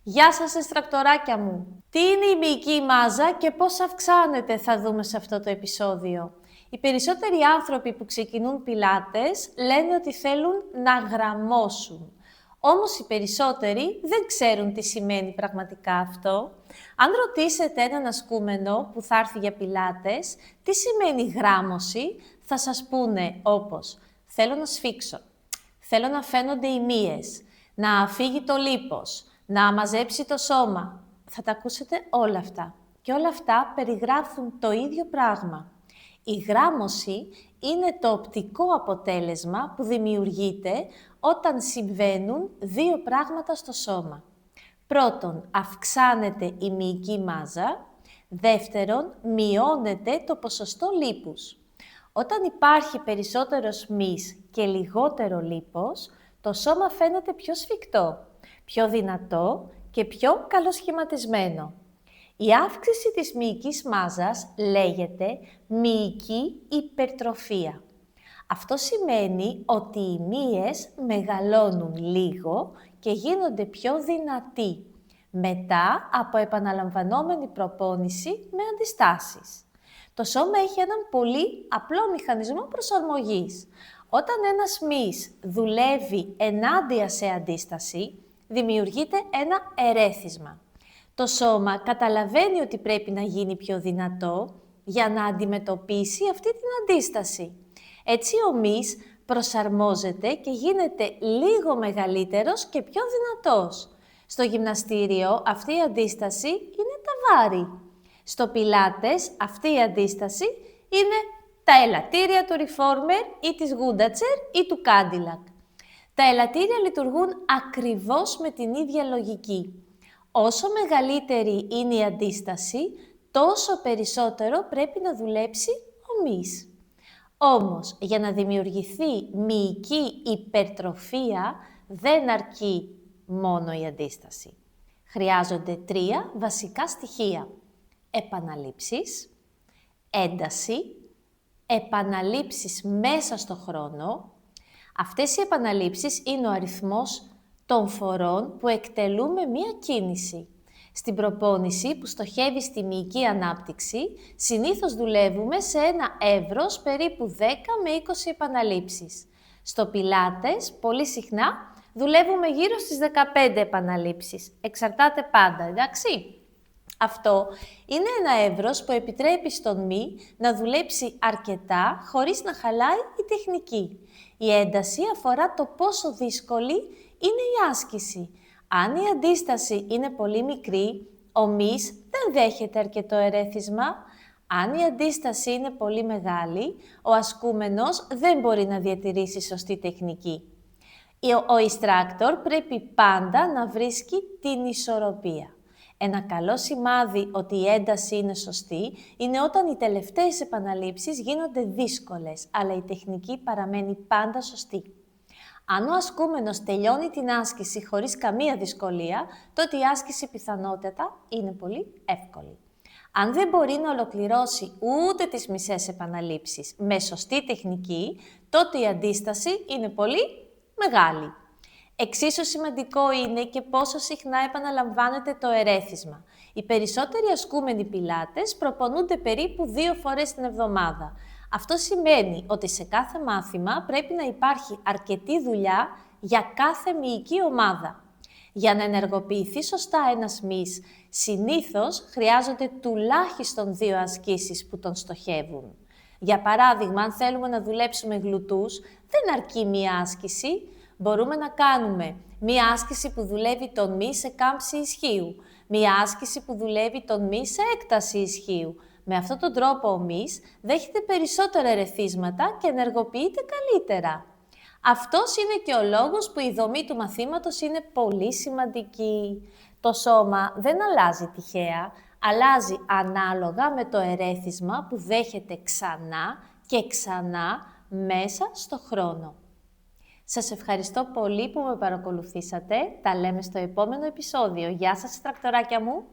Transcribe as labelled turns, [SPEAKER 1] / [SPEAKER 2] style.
[SPEAKER 1] Γεια σας εστρακτοράκια μου! Τι είναι η μυϊκή μάζα και πώς αυξάνεται θα δούμε σε αυτό το επεισόδιο. Οι περισσότεροι άνθρωποι που ξεκινούν πιλάτες λένε ότι θέλουν να γραμμώσουν. Όμως οι περισσότεροι δεν ξέρουν τι σημαίνει πραγματικά αυτό. Αν ρωτήσετε έναν ασκούμενο που θα έρθει για πιλάτες, τι σημαίνει γράμμωση, θα σας πούνε όπως θέλω να σφίξω, θέλω να φαίνονται οι μύες, να φύγει το λίπος, να μαζέψει το σώμα. Θα τα ακούσετε όλα αυτά. Και όλα αυτά περιγράφουν το ίδιο πράγμα. Η γράμμωση είναι το οπτικό αποτέλεσμα που δημιουργείται όταν συμβαίνουν δύο πράγματα στο σώμα. Πρώτον, αυξάνεται η μυϊκή μάζα. Δεύτερον, μειώνεται το ποσοστό λίπους. Όταν υπάρχει περισσότερος μυς και λιγότερο λίπος, το σώμα φαίνεται πιο σφιχτό, πιο δυνατό και πιο καλοσχηματισμένο. Η αύξηση της μυϊκής μάζας λέγεται μυϊκή υπερτροφία. Αυτό σημαίνει ότι οι μύες μεγαλώνουν λίγο και γίνονται πιο δυνατοί, μετά από επαναλαμβανόμενη προπόνηση με αντιστάσεις. Το σώμα έχει έναν πολύ απλό μηχανισμό προσαρμογής. Όταν ένας μυς δουλεύει ενάντια σε αντίσταση, δημιουργείται ένα ερέθισμα. Το σώμα καταλαβαίνει ότι πρέπει να γίνει πιο δυνατό για να αντιμετωπίσει αυτή την αντίσταση. Έτσι ο μυς προσαρμόζεται και γίνεται λίγο μεγαλύτερος και πιο δυνατός. Στο γυμναστήριο αυτή η αντίσταση είναι τα βάρη. Στο πιλάτες αυτή η αντίσταση είναι τα ελαττήρια του Reformer ή της Gundacher ή του Cadillac. Τα ελαττήρια λειτουργούν ακριβώς με την ίδια λογική. Όσο μεγαλύτερη είναι η αντίσταση, τόσο περισσότερο πρέπει να δουλέψει ο μυς. Όμως, για να δημιουργηθεί μυϊκή υπερτροφία, δεν αρκεί μόνο η αντίσταση. Χρειάζονται τρία βασικά στοιχεία. Επαναλήψεις, ένταση, επαναλήψεις μέσα στο χρόνο. Αυτές οι επαναλήψεις είναι ο αριθμός των φορών που εκτελούμε μία κίνηση. Στην προπόνηση που στοχεύει στη μυϊκή ανάπτυξη, συνήθως δουλεύουμε σε ένα εύρος περίπου 10 με 20 επαναλήψεις. Στο πιλάτες, πολύ συχνά, δουλεύουμε γύρω στις 15 επαναλήψεις. Εξαρτάται πάντα, εντάξει. Αυτό είναι ένα εύρος που επιτρέπει στον μυ να δουλέψει αρκετά χωρίς να χαλάει η τεχνική. Η ένταση αφορά το πόσο δύσκολη είναι η άσκηση. Αν η αντίσταση είναι πολύ μικρή, ο μυς δεν δέχεται αρκετό ερέθισμα. Αν η αντίσταση είναι πολύ μεγάλη, ο ασκούμενος δεν μπορεί να διατηρήσει σωστή τεχνική. Ο instructor πρέπει πάντα να βρίσκει την ισορροπία. Ένα καλό σημάδι ότι η ένταση είναι σωστή είναι όταν οι τελευταίες επαναλήψεις γίνονται δύσκολες, αλλά η τεχνική παραμένει πάντα σωστή. Αν ο ασκούμενος τελειώνει την άσκηση χωρίς καμία δυσκολία, τότε η άσκηση πιθανότατα είναι πολύ εύκολη. Αν δεν μπορεί να ολοκληρώσει ούτε τις μισές επαναλήψεις με σωστή τεχνική, τότε η αντίσταση είναι πολύ μεγάλη. Εξίσου σημαντικό είναι και πόσο συχνά επαναλαμβάνεται το ερέθισμα. Οι περισσότεροι ασκούμενοι πιλάτες προπονούνται περίπου 2 φορές την εβδομάδα. Αυτό σημαίνει ότι σε κάθε μάθημα πρέπει να υπάρχει αρκετή δουλειά για κάθε μυϊκή ομάδα. Για να ενεργοποιηθεί σωστά ένας μυς, συνήθως χρειάζονται τουλάχιστον 2 ασκήσεις που τον στοχεύουν. Για παράδειγμα, αν θέλουμε να δουλέψουμε γλουτούς, δεν αρκεί μία άσκηση. Μπορούμε να κάνουμε μία άσκηση που δουλεύει τον μυ σε κάμψη ισχύου, μία άσκηση που δουλεύει τον μυ σε έκταση ισχύου. Με αυτόν τον τρόπο ο μυς δέχεται περισσότερα ερεθίσματα και ενεργοποιείται καλύτερα. Αυτός είναι και ο λόγος που η δομή του μαθήματος είναι πολύ σημαντική. Το σώμα δεν αλλάζει τυχαία, αλλάζει ανάλογα με το ερέθισμα που δέχεται ξανά και ξανά μέσα στο χρόνο. Σας ευχαριστώ πολύ που με παρακολουθήσατε. Τα λέμε στο επόμενο επεισόδιο. Γεια σας, τρακτοράκια μου!